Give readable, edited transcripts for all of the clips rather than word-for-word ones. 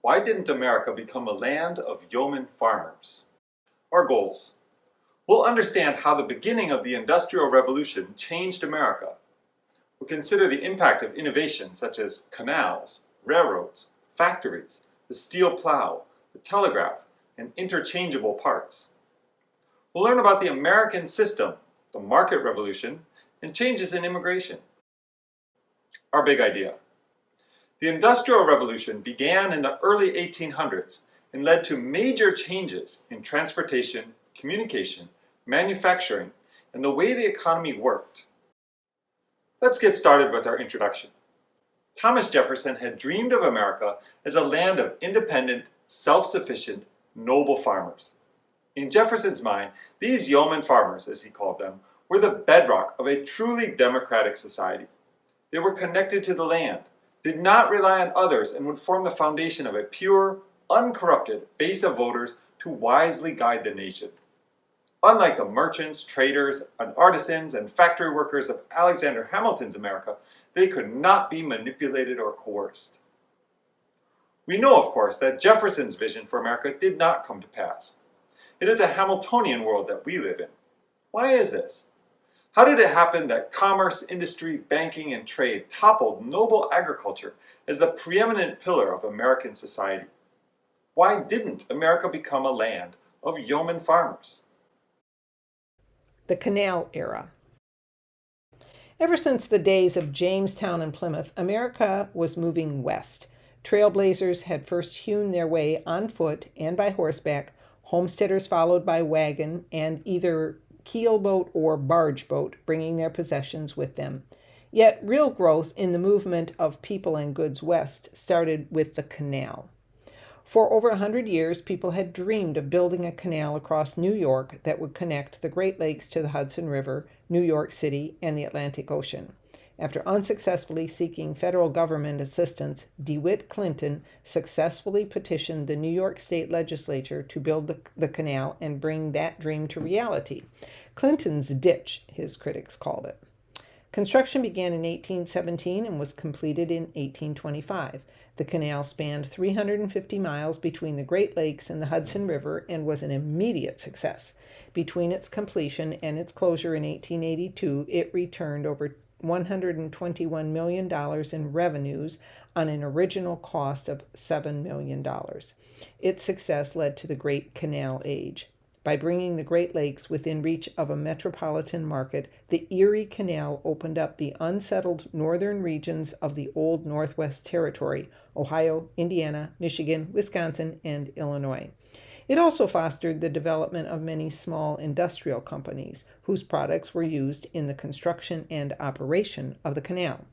Why didn't America become a land of yeoman farmers? Our goals. We'll understand how the beginning of the Industrial Revolution changed America. We'll consider the impact of innovations such as canals, railroads, factories, the steel plow, the telegraph, and interchangeable parts. We'll learn about the American system, the market revolution, and changes in immigration. Our big idea. The Industrial Revolution began in the early 1800s and led to major changes in transportation, communication, manufacturing, and the way the economy worked. Let's get started with our introduction. Thomas Jefferson had dreamed of America as a land of independent, self-sufficient, noble farmers. In Jefferson's mind, these yeoman farmers, as he called them, were the bedrock of a truly democratic society. They were connected to the land, did not rely on others, and would form the foundation of a pure, uncorrupted base of voters to wisely guide the nation. Unlike the merchants, traders, and artisans, and factory workers of Alexander Hamilton's America, they could not be manipulated or coerced. We know, of course, that Jefferson's vision for America did not come to pass. It is a Hamiltonian world that we live in. Why is this? How did it happen that commerce, industry, banking, and trade toppled noble agriculture as the preeminent pillar of American society? Why didn't America become a land of yeoman farmers? The Canal Era. Ever since the days of Jamestown and Plymouth, America was moving west. Trailblazers had first hewn their way on foot and by horseback, homesteaders followed by wagon and either keelboat or barge boat, bringing their possessions with them. Yet real growth in the movement of people and goods west started with the canal. For over 100 years, people had dreamed of building a canal across New York that would connect the Great Lakes to the Hudson River, New York City, and the Atlantic Ocean. After unsuccessfully seeking federal government assistance, DeWitt Clinton successfully petitioned the New York State Legislature to build the canal and bring that dream to reality. Clinton's ditch, his critics called it. Construction began in 1817 and was completed in 1825. The canal spanned 350 miles between the Great Lakes and the Hudson River and was an immediate success. Between its completion and its closure in 1882, it returned over $121 million in revenues on an original cost of $7 million. Its success led to the Great Canal Age. By bringing the Great Lakes within reach of a metropolitan market, the Erie Canal opened up the unsettled northern regions of the old Northwest Territory, Ohio, Indiana, Michigan, Wisconsin, and Illinois. It also fostered the development of many small industrial companies whose products were used in the construction and operation of the canal.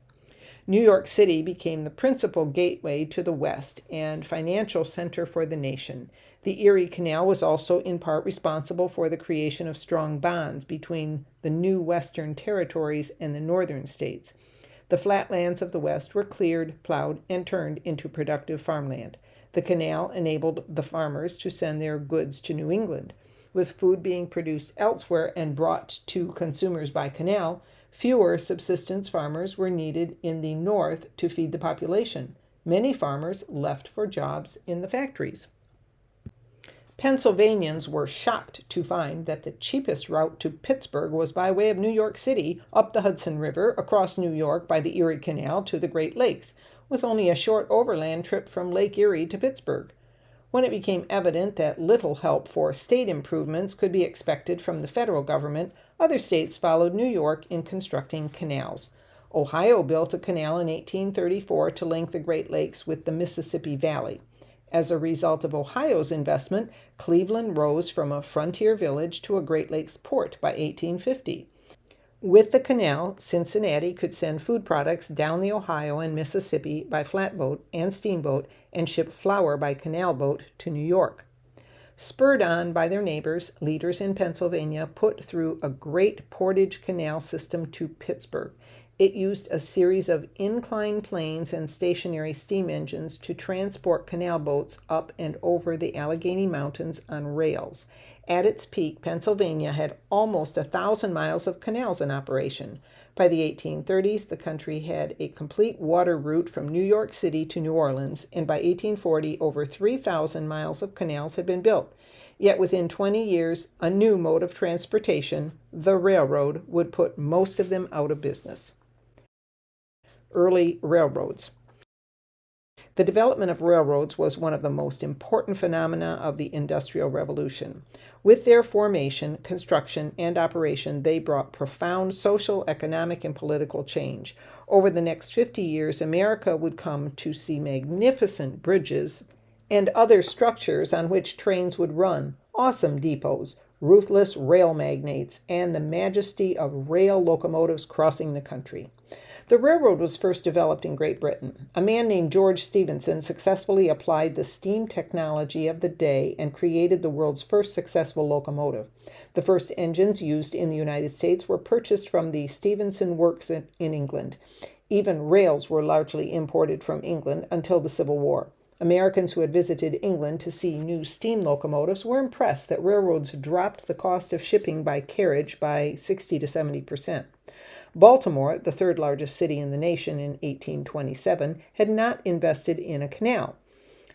New York City became the principal gateway to the West and financial center for the nation. The Erie Canal was also in part responsible for the creation of strong bonds between the new Western territories and the northern states. The flatlands of the West were cleared, plowed, and turned into productive farmland. The canal enabled the farmers to send their goods to New England. With food being produced elsewhere and brought to consumers by canal, fewer subsistence farmers were needed in the north to feed the population. Many farmers left for jobs in the factories. Pennsylvanians were shocked to find that the cheapest route to Pittsburgh was by way of New York City, up the Hudson River, across New York by the Erie Canal to the Great Lakes, with only a short overland trip from Lake Erie to Pittsburgh. When it became evident that little help for state improvements could be expected from the federal government, other states followed New York in constructing canals. Ohio built a canal in 1834 to link the Great Lakes with the Mississippi Valley. As a result of Ohio's investment, Cleveland rose from a frontier village to a Great Lakes port by 1850. With the canal, Cincinnati could send food products down the Ohio and Mississippi by flatboat and steamboat and ship flour by canal boat to New York. Spurred on by their neighbors, leaders in Pennsylvania put through a great portage canal system to Pittsburgh. It used a series of inclined planes and stationary steam engines to transport canal boats up and over the Allegheny Mountains on rails. At its peak, Pennsylvania had almost 1,000 miles of canals in operation. By the 1830s, the country had a complete water route from New York City to New Orleans, and by 1840, over 3,000 miles of canals had been built. Yet within 20 years, a new mode of transportation, the railroad, would put most of them out of business. Early railroads. The development of railroads was one of the most important phenomena of the Industrial Revolution. With their formation, construction, and operation, they brought profound social, economic, and political change. Over the next 50 years, America would come to see magnificent bridges and other structures on which trains would run, awesome depots, ruthless rail magnates, and the majesty of rail locomotives crossing the country. The railroad was first developed in Great Britain. A man named George Stephenson successfully applied the steam technology of the day and created the world's first successful locomotive. The first engines used in the United States were purchased from the Stephenson Works in England. Even rails were largely imported from England until the Civil War. Americans who had visited England to see new steam locomotives were impressed that railroads dropped the cost of shipping by carriage by 60 to 70%. Baltimore, the third largest city in the nation in 1827, had not invested in a canal.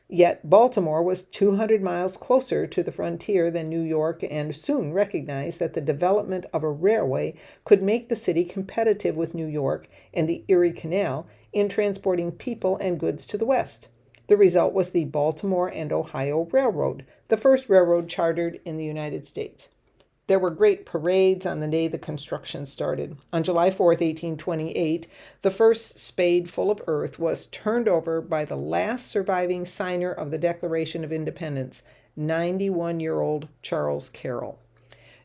Yet Baltimore was 200 miles closer to the frontier than New York and soon recognized that the development of a railway could make the city competitive with New York and the Erie Canal in transporting people and goods to the west. The result was the Baltimore and Ohio Railroad, the first railroad chartered in the United States. There were great parades on the day the construction started. On July 4, 1828, the first spade full of earth was turned over by the last surviving signer of the Declaration of Independence, 91-year-old Charles Carroll.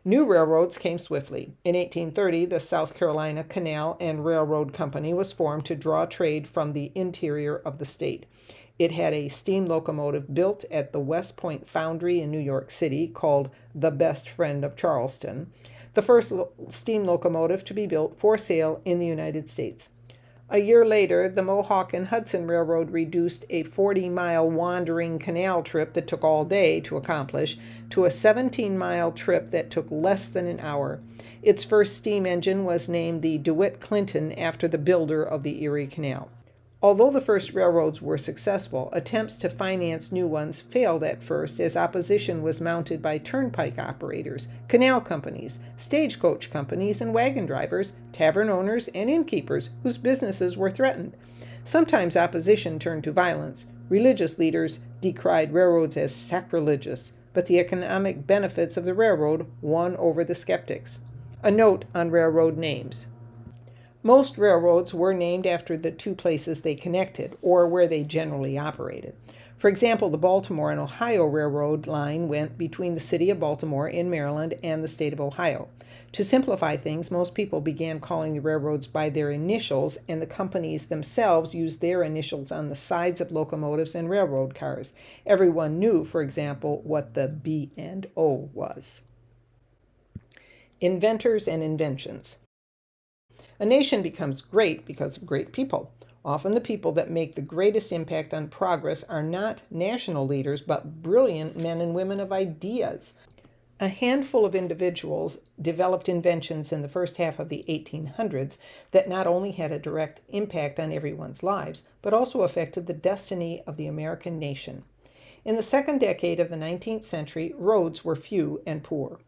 New railroads came swiftly. In 1830, the South Carolina Canal and Railroad Company was formed to draw trade from the interior of the state. It had a steam locomotive built at the West Point Foundry in New York City called the Best Friend of Charleston, the first steam locomotive to be built for sale in the United States. A year later, the Mohawk and Hudson Railroad reduced a 40-mile wandering canal trip that took all day to accomplish to a 17-mile trip that took less than an hour. Its first steam engine was named the DeWitt Clinton after the builder of the Erie Canal. Although the first railroads were successful, attempts to finance new ones failed at first as opposition was mounted by turnpike operators, canal companies, stagecoach companies, and wagon drivers, tavern owners, and innkeepers whose businesses were threatened. Sometimes opposition turned to violence. Religious leaders decried railroads as sacrilegious, but the economic benefits of the railroad won over the skeptics. A note on railroad names. Most railroads were named after the two places they connected, or where they generally operated. For example, the Baltimore and Ohio Railroad line went between the city of Baltimore in Maryland and the state of Ohio. To simplify things, most people began calling the railroads by their initials, and the companies themselves used their initials on the sides of locomotives and railroad cars. Everyone knew, for example, what the B&O was. Inventors and inventions. A nation becomes great because of great people. Often the people that make the greatest impact on progress are not national leaders, but brilliant men and women of ideas. A handful of individuals developed inventions in the first half of the 1800s that not only had a direct impact on everyone's lives, but also affected the destiny of the American nation. In the second decade of the 19th century, roads were few and poor.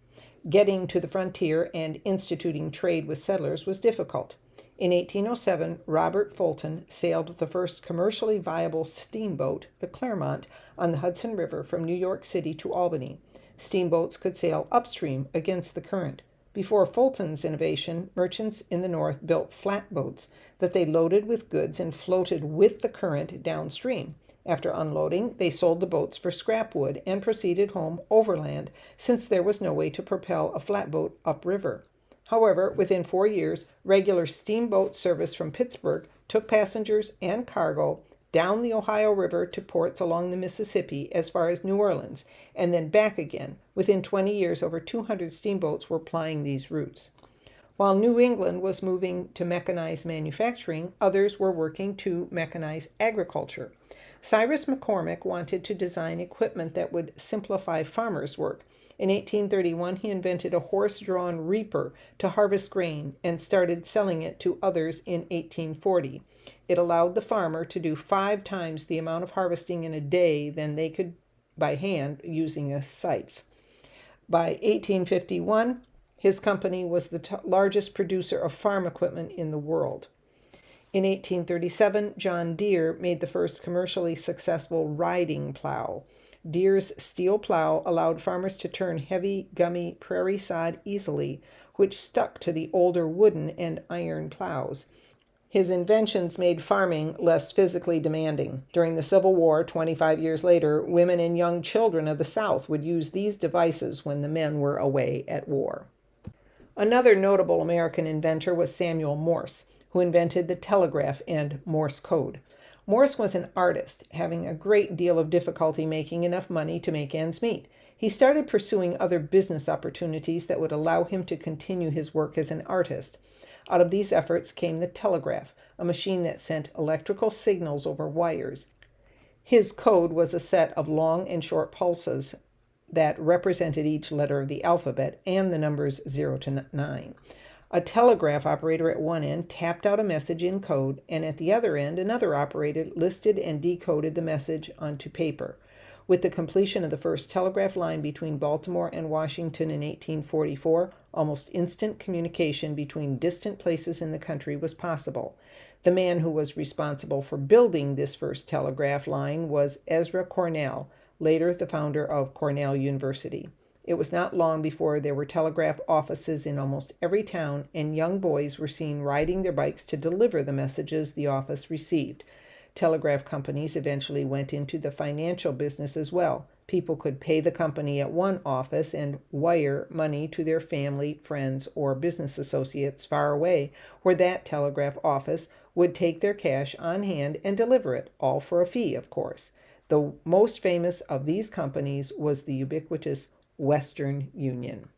Getting to the frontier and instituting trade with settlers was difficult. In 1807, Robert Fulton sailed the first commercially viable steamboat, the Clermont, on the Hudson River from New York City to Albany. Steamboats could sail upstream against the current. Before Fulton's innovation, merchants in the North built flatboats that they loaded with goods and floated with the current downstream. After unloading, they sold the boats for scrap wood and proceeded home overland, since there was no way to propel a flatboat upriver. However, within 4 years, regular steamboat service from Pittsburgh took passengers and cargo down the Ohio River to ports along the Mississippi as far as New Orleans, and then back again. Within 20 years, over 200 steamboats were plying these routes. While New England was moving to mechanize manufacturing, others were working to mechanize agriculture. Cyrus McCormick wanted to design equipment that would simplify farmers' work, In 1831, he invented a horse-drawn reaper to harvest grain and started selling it to others in 1840. It allowed the farmer to do 5 times the amount of harvesting in a day than they could by hand using a scythe. By 1851, his company was the largest producer of farm equipment in the world. In 1837, John Deere made the first commercially successful riding plow. Deere's steel plow allowed farmers to turn heavy, gummy prairie sod easily, which stuck to the older wooden and iron plows. His inventions made farming less physically demanding. During the Civil War, 25 years later, women and young children of the South would use these devices when the men were away at war. Another notable American inventor was Samuel Morse, who invented the telegraph and Morse code. Morse was an artist, having a great deal of difficulty making enough money to make ends meet. He started pursuing other business opportunities that would allow him to continue his work as an artist. Out of these efforts came the telegraph, a machine that sent electrical signals over wires. His code was a set of long and short pulses that represented each letter of the alphabet and the numbers 0 to 9. A telegraph operator at one end tapped out a message in code, and at the other end, another operator listed and decoded the message onto paper. With the completion of the first telegraph line between Baltimore and Washington in 1844, almost instant communication between distant places in the country was possible. The man who was responsible for building this first telegraph line was Ezra Cornell, later the founder of Cornell University. It was not long before there were telegraph offices in almost every town, and young boys were seen riding their bikes to deliver the messages the office received. Telegraph companies eventually went into the financial business as well. People could pay the company at one office and wire money to their family, friends, or business associates far away, where that telegraph office would take their cash on hand and deliver it, all for a fee, of course. The most famous of these companies was the ubiquitous Western Union.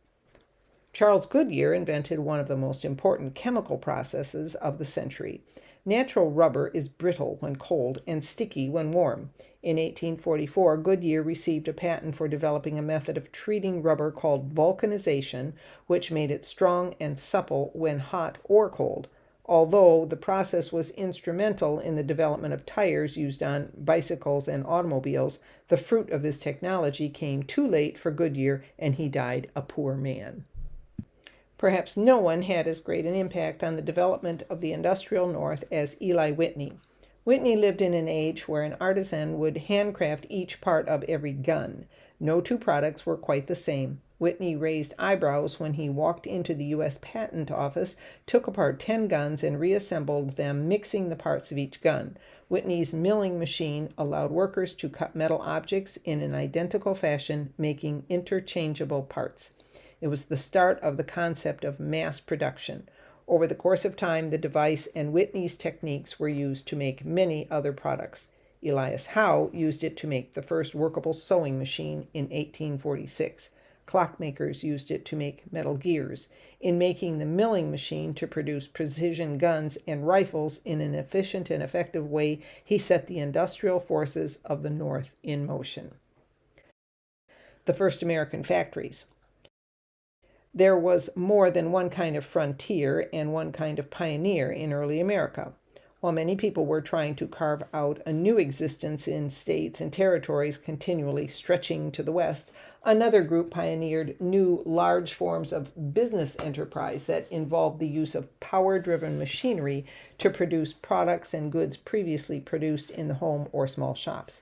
Charles Goodyear invented one of the most important chemical processes of the century. Natural rubber is brittle when cold and sticky when warm. In 1844, Goodyear received a patent for developing a method of treating rubber called vulcanization, which made it strong and supple when hot or cold. Although the process was instrumental in the development of tires used on bicycles and automobiles, the fruit of this technology came too late for Goodyear, and he died a poor man. Perhaps no one had as great an impact on the development of the industrial North as Eli Whitney. Whitney lived in an age where an artisan would handcraft each part of every gun. No two products were quite the same. Whitney raised eyebrows when he walked into the U.S. Patent Office, took apart 10 guns, and reassembled them, mixing the parts of each gun. Whitney's milling machine allowed workers to cut metal objects in an identical fashion, making interchangeable parts. It was the start of the concept of mass production. Over the course of time, the device and Whitney's techniques were used to make many other products. Elias Howe used it to make the first workable sewing machine in 1846. Clockmakers used it to make metal gears. In making the milling machine to produce precision guns and rifles in an efficient and effective way, he set the industrial forces of the North in motion. The first American factories. There was more than one kind of frontier and one kind of pioneer in early America. While many people were trying to carve out a new existence in states and territories continually stretching to the west, another group pioneered new large forms of business enterprise that involved the use of power-driven machinery to produce products and goods previously produced in the home or small shops.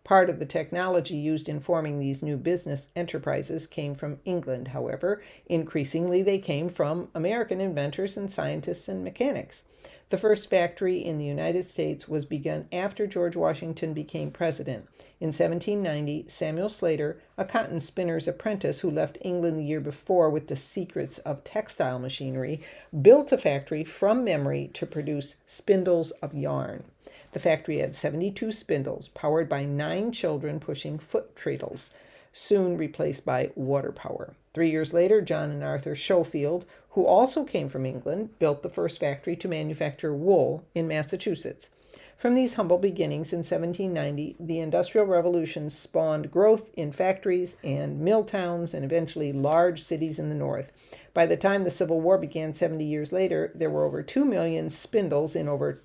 Part of the technology used in forming these new business enterprises came from England, however. Increasingly, they came from American inventors and scientists and mechanics. The first factory in the United States was begun after George Washington became president. In 1790, Samuel Slater, a cotton spinner's apprentice who left England the year before with the secrets of textile machinery, built a factory from memory to produce spindles of yarn. The factory had 72 spindles, powered by 9 children pushing foot treadles, soon replaced by water power. 3 years later, John and Arthur Schofield, who also came from England, built the first factory to manufacture wool in Massachusetts. From these humble beginnings in 1790, the Industrial Revolution spawned growth in factories and mill towns and eventually large cities in the North. By the time the Civil War began 70 years later, there were over 2 million spindles in over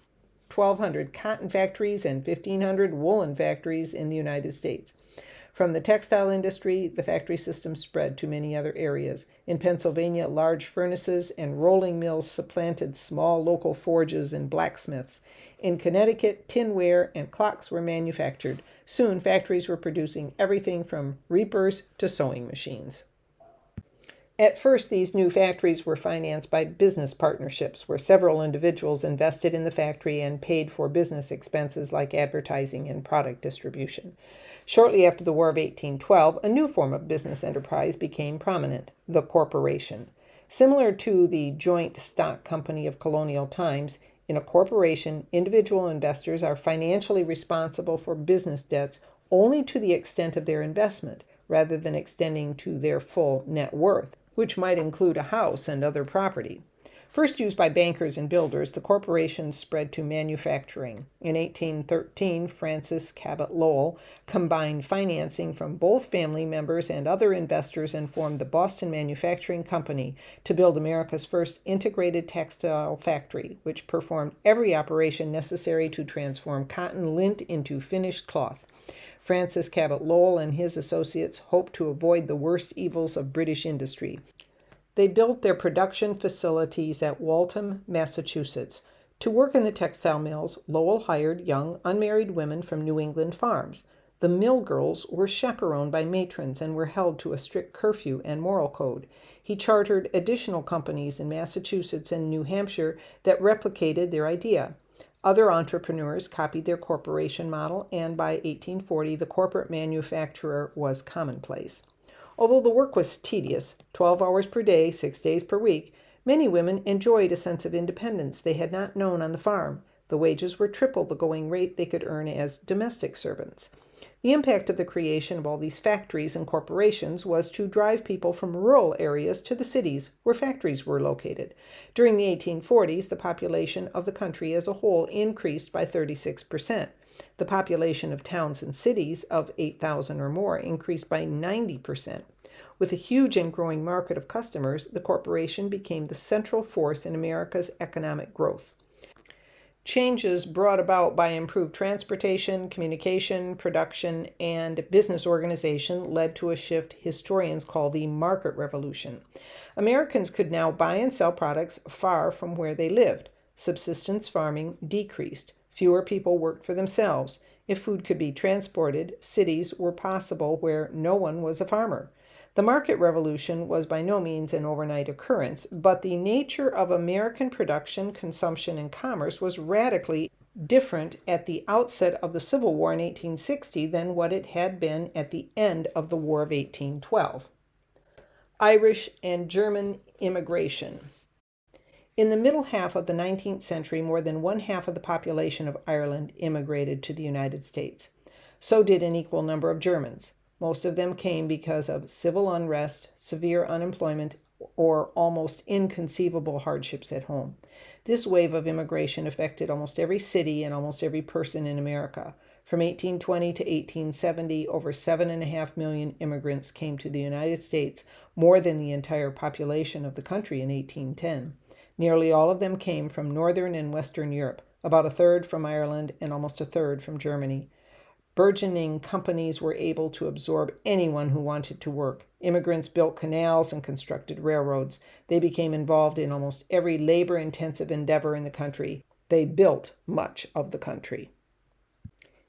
1,200 cotton factories and 1,500 woolen factories in the United States. From the textile industry, the factory system spread to many other areas. In Pennsylvania, large furnaces and rolling mills supplanted small local forges and blacksmiths. In Connecticut, tinware and clocks were manufactured. Soon, factories were producing everything from reapers to sewing machines. At first, these new factories were financed by business partnerships, where several individuals invested in the factory and paid for business expenses like advertising and product distribution. Shortly after the War of 1812, a new form of business enterprise became prominent, the corporation. Similar to the joint stock company of colonial times, in a corporation, individual investors are financially responsible for business debts only to the extent of their investment, rather than extending to their full net worth, which might include a house and other property. First used by bankers and builders, the corporations spread to manufacturing. In 1813, Francis Cabot Lowell combined financing from both family members and other investors and formed the Boston Manufacturing Company to build America's first integrated textile factory, which performed every operation necessary to transform cotton lint into finished cloth. Francis Cabot Lowell and his associates hoped to avoid the worst evils of British industry. They built their production facilities at Waltham, Massachusetts. To work in the textile mills, Lowell hired young, unmarried women from New England farms. The mill girls were chaperoned by matrons and were held to a strict curfew and moral code. He chartered additional companies in Massachusetts and New Hampshire that replicated their idea. Other entrepreneurs copied their corporation model, and by 1840, the corporate manufacturer was commonplace. Although the work was tedious, 12 hours per day, 6 days per week, many women enjoyed a sense of independence they had not known on the farm. The wages were triple the going rate they could earn as domestic servants. The impact of the creation of all these factories and corporations was to drive people from rural areas to the cities where factories were located. During the 1840s, the population of the country as a whole increased by 36%. The population of towns and cities of 8,000 or more increased by 90%. With a huge and growing market of customers, the corporation became the central force in America's economic growth. Changes brought about by improved transportation, communication, production, and business organization led to a shift historians call the market revolution. Americans could now buy and sell products far from where they lived. Subsistence farming decreased. Fewer people worked for themselves. If food could be transported, cities were possible where no one was a farmer. The market revolution was by no means an overnight occurrence, but the nature of American production, consumption, and commerce was radically different at the outset of the Civil War in 1860 than what it had been at the end of the War of 1812. Irish and German immigration. In the middle half of the 19th century, more than one half of the population of Ireland immigrated to the United States. So did an equal number of Germans. Most of them came because of civil unrest, severe unemployment, or almost inconceivable hardships at home. This wave of immigration affected almost every city and almost every person in America. From 1820 to 1870, over 7.5 million immigrants came to the United States, more than the entire population of the country in 1810. Nearly all of them came from Northern and Western Europe, about a third from Ireland and almost a third from Germany. Burgeoning companies were able to absorb anyone who wanted to work. Immigrants built canals and constructed railroads. They became involved in almost every labor-intensive endeavor in the country. They built much of the country.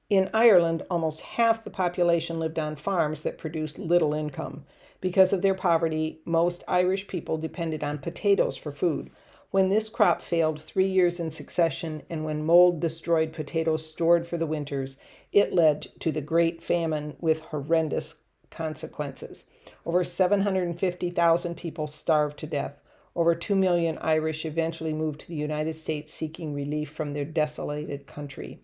In Ireland, almost half the population lived on farms that produced little income. Because of their poverty, most Irish people depended on potatoes for food. When this crop failed 3 years in succession, and when mold destroyed potatoes stored for the winters, it led to the Great Famine with horrendous consequences. Over 750,000 people starved to death. Over 2 million Irish eventually moved to the United States seeking relief from their desolated country.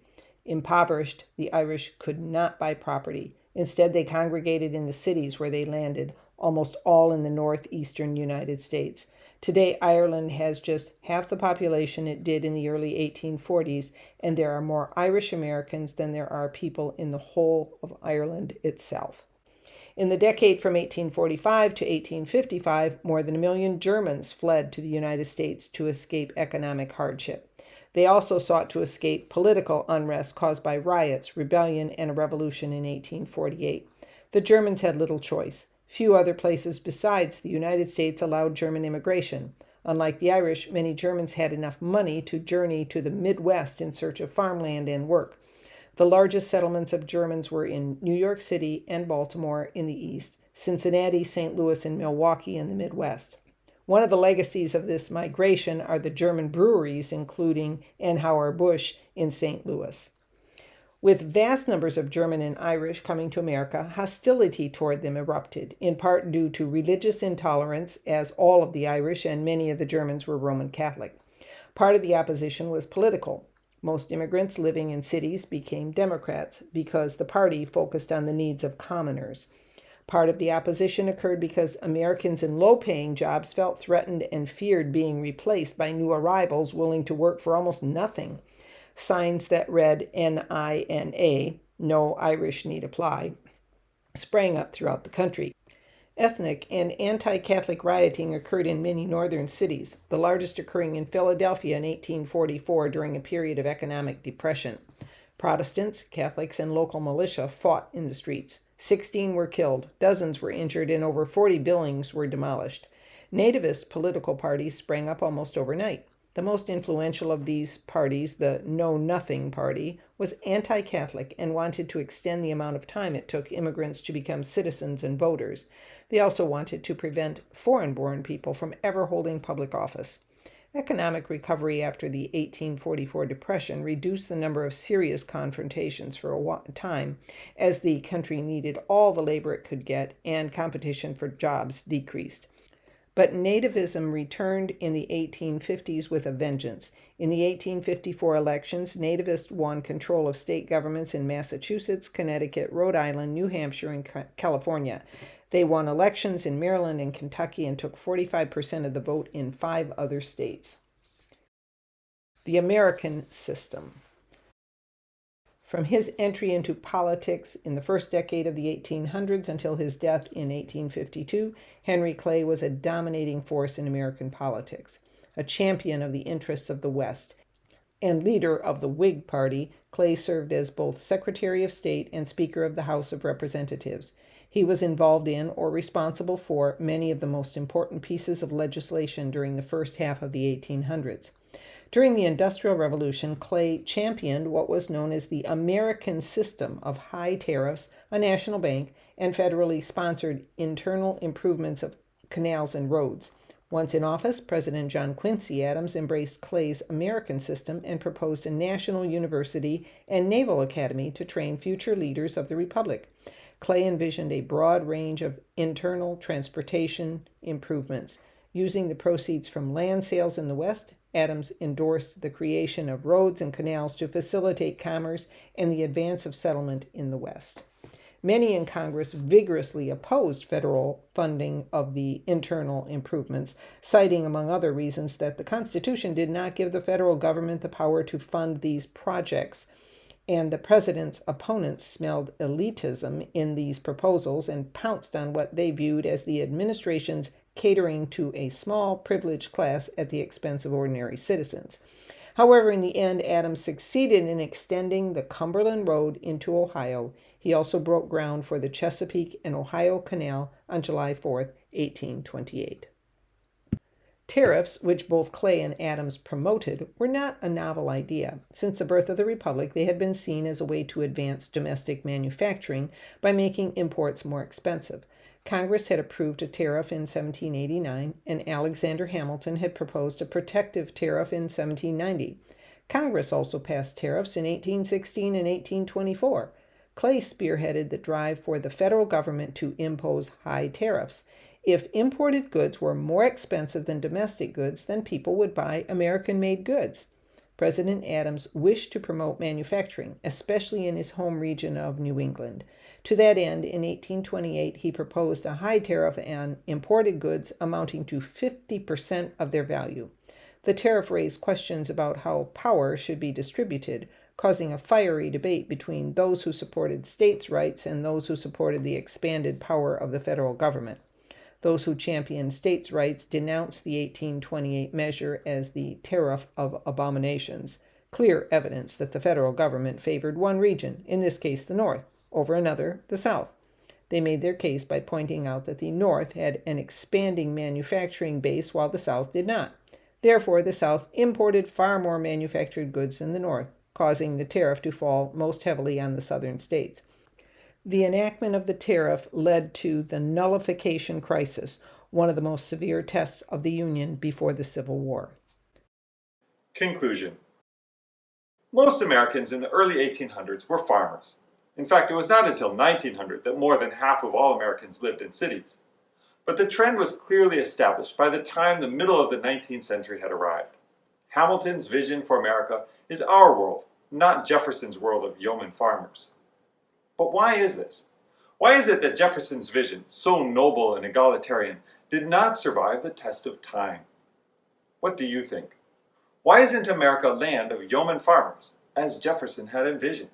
Impoverished, the Irish could not buy property. Instead, they congregated in the cities where they landed. almost all in the northeastern United States. Today, Ireland has just half the population it did in the early 1840s, and there are more Irish Americans than there are people in the whole of Ireland itself. In the decade from 1845 to 1855, more than 1 million Germans fled to the United States to escape economic hardship. They also sought to escape political unrest caused by riots, rebellion, and a revolution in 1848. The Germans had little choice. Few other places besides the United States allowed German immigration. Unlike the Irish, many Germans had enough money to journey to the Midwest in search of farmland and work. The largest settlements of Germans were in New York City and Baltimore in the east, Cincinnati, St. Louis, and Milwaukee in the Midwest. One of the legacies of this migration are the German breweries, including Anheuser-Busch in St. Louis. With vast numbers of German and Irish coming to America, hostility toward them erupted, in part due to religious intolerance, as all of the Irish and many of the Germans were Roman Catholic. Part of the opposition was political. Most immigrants living in cities became Democrats because the party focused on the needs of commoners. Part of the opposition occurred because Americans in low-paying jobs felt threatened and feared being replaced by new arrivals willing to work for almost nothing. Signs that read NINA, No Irish Need Apply, sprang up throughout the country. Ethnic and anti-Catholic rioting occurred in many northern cities, the largest occurring in Philadelphia in 1844 during a period of economic depression. Protestants, Catholics, and local militia fought in the streets. 16 were killed, dozens were injured, and over 40 buildings were demolished. Nativist political parties sprang up almost overnight. The most influential of these parties, the Know Nothing Party, was anti-Catholic and wanted to extend the amount of time it took immigrants to become citizens and voters. They also wanted to prevent foreign-born people from ever holding public office. Economic recovery after the 1844 Depression reduced the number of serious confrontations for a time, as the country needed all the labor it could get and competition for jobs decreased. But nativism returned in the 1850s with a vengeance. In the 1854 elections, nativists won control of state governments in Massachusetts, Connecticut, Rhode Island, New Hampshire, and California. They won elections in Maryland and Kentucky and took 45% of the vote in 5 other states. The American System. From his entry into politics in the first decade of the 1800s until his death in 1852, Henry Clay was a dominating force in American politics. A champion of the interests of the West and leader of the Whig Party, Clay served as both Secretary of State and Speaker of the House of Representatives. He was involved in or responsible for many of the most important pieces of legislation during the first half of the 1800s. During the Industrial Revolution, Clay championed what was known as the American System of high tariffs, a national bank, and federally sponsored internal improvements of canals and roads. Once in office, President John Quincy Adams embraced Clay's American System and proposed a national university and naval academy to train future leaders of the Republic. Clay envisioned a broad range of internal transportation improvements. Using the proceeds from land sales in the West, Adams endorsed the creation of roads and canals to facilitate commerce and the advance of settlement in the West. Many in Congress vigorously opposed federal funding of the internal improvements, citing, among other reasons, that the Constitution did not give the federal government the power to fund these projects. And the president's opponents smelled elitism in these proposals and pounced on what they viewed as the administration's catering to a small, privileged class at the expense of ordinary citizens. However, in the end, Adams succeeded in extending the Cumberland Road into Ohio. He also broke ground for the Chesapeake and Ohio Canal on July 4, 1828. Tariffs, which both Clay and Adams promoted, were not a novel idea. Since the birth of the Republic, they had been seen as a way to advance domestic manufacturing by making imports more expensive. Congress had approved a tariff in 1789, and Alexander Hamilton had proposed a protective tariff in 1790. Congress also passed tariffs in 1816 and 1824. Clay spearheaded the drive for the federal government to impose high tariffs. If imported goods were more expensive than domestic goods, then people would buy American-made goods. President Adams wished to promote manufacturing, especially in his home region of New England. To that end, in 1828, he proposed a high tariff on imported goods amounting to 50% of their value. The tariff raised questions about how power should be distributed, causing a fiery debate between those who supported states' rights and those who supported the expanded power of the federal government. Those who championed states' rights denounced the 1828 measure as the Tariff of Abominations, clear evidence that the federal government favored one region, in this case the North, over another, the South. They made their case by pointing out that the North had an expanding manufacturing base while the South did not. Therefore, the South imported far more manufactured goods than the North, causing the tariff to fall most heavily on the southern states. The enactment of the tariff led to the nullification crisis, one of the most severe tests of the Union before the Civil War. Conclusion. Most Americans in the early 1800s were farmers. In fact, it was not until 1900 that more than half of all Americans lived in cities. But the trend was clearly established by the time the middle of the 19th century had arrived. Hamilton's vision for America is our world, not Jefferson's world of yeoman farmers. But why is this? Why is it that Jefferson's vision, so noble and egalitarian, did not survive the test of time? What do you think? Why isn't America a land of yeoman farmers, as Jefferson had envisioned?